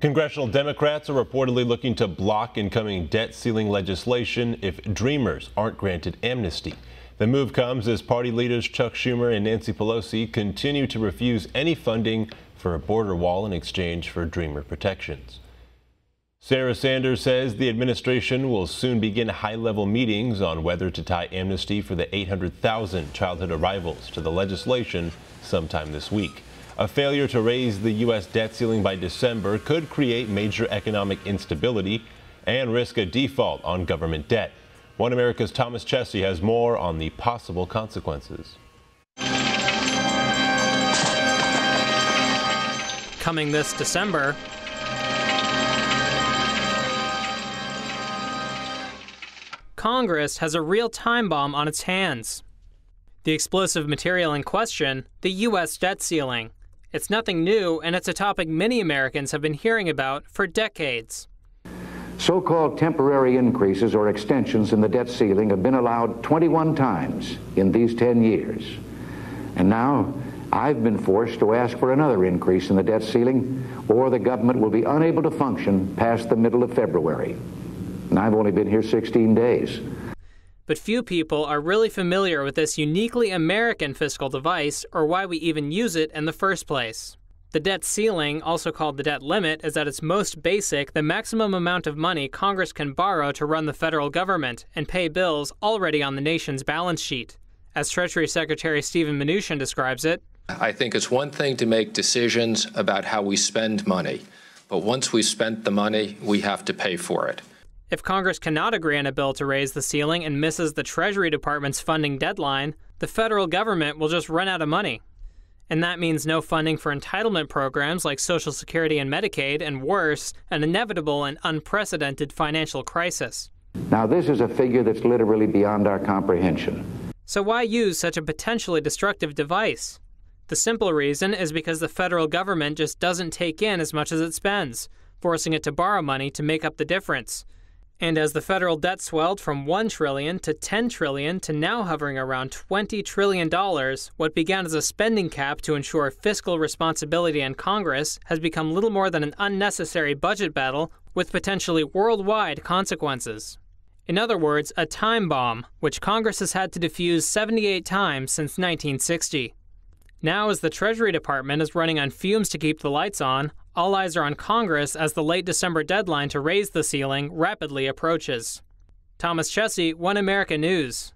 Congressional Democrats are reportedly looking to block incoming debt ceiling legislation if Dreamers aren't granted amnesty. The move comes as party leaders Chuck Schumer and Nancy Pelosi continue to refuse any funding for a border wall in exchange for Dreamer protections. Sarah Sanders says the administration will soon begin high-level meetings on whether to tie amnesty for the 800,000 childhood arrivals to the legislation sometime this week. A failure to raise the U.S. debt ceiling by December could create major economic instability and risk a default on government debt. One America's Thomas Chesy has more on the possible consequences. Coming this December, Congress has a real time bomb on its hands. The explosive material in question, the U.S. debt ceiling. It's nothing new, and it's a topic many Americans have been hearing about for decades. So-called temporary increases or extensions in the debt ceiling have been allowed 21 times in these 10 years. And now I've been forced to ask for another increase in the debt ceiling, or the government will be unable to function past the middle of February. And I've only been here 16 days. But few people are really familiar with this uniquely American fiscal device, or why we even use it in the first place. The debt ceiling, also called the debt limit, is at its most basic the maximum amount of money Congress can borrow to run the federal government and pay bills already on the nation's balance sheet. As Treasury Secretary Steven Mnuchin describes it, I think it's one thing to make decisions about how we spend money, but once we've spent the money, we have to pay for it. If Congress cannot agree on a bill to raise the ceiling and misses the Treasury Department's funding deadline, the federal government will just run out of money. And that means no funding for entitlement programs like Social Security and Medicaid, and worse, an inevitable and unprecedented financial crisis. Now, this is a figure that's literally beyond our comprehension. So why use such a potentially destructive device? The simple reason is because the federal government just doesn't take in as much as it spends, forcing it to borrow money to make up the difference. And as the federal debt swelled from $1 trillion to $10 trillion to now hovering around $20 trillion, what began as a spending cap to ensure fiscal responsibility in Congress has become little more than an unnecessary budget battle with potentially worldwide consequences. In other words, a time bomb, which Congress has had to defuse 78 times since 1960. Now, as the Treasury Department is running on fumes to keep the lights on, all eyes are on Congress as the late December deadline to raise the ceiling rapidly approaches. Thomas Chesy, One America News.